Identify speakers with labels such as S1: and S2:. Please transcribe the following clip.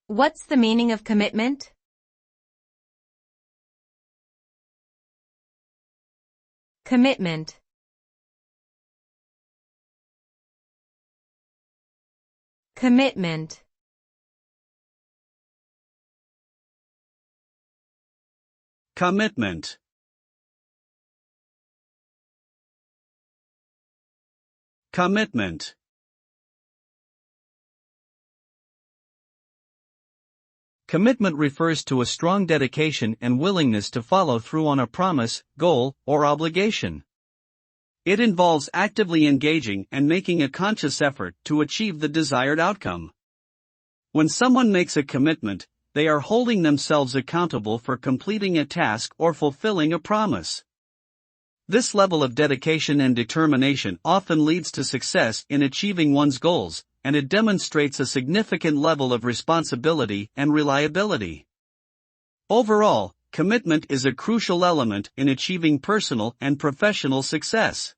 S1: What's the meaning of commitment? Commitment. Commitment.
S2: Commitment. Commitment. Commitment refers to a strong dedication and willingness to follow through on a promise, goal, or obligation. It involves actively engaging and making a conscious effort to achieve the desired outcome. When someone makes a commitment, they are holding themselves accountable for completing a task or fulfilling a promise. This level of dedication and determination often leads to success in achieving one's goals, and it demonstrates a significant level of responsibility and reliability. Overall, commitment is a crucial element in achieving personal and professional success.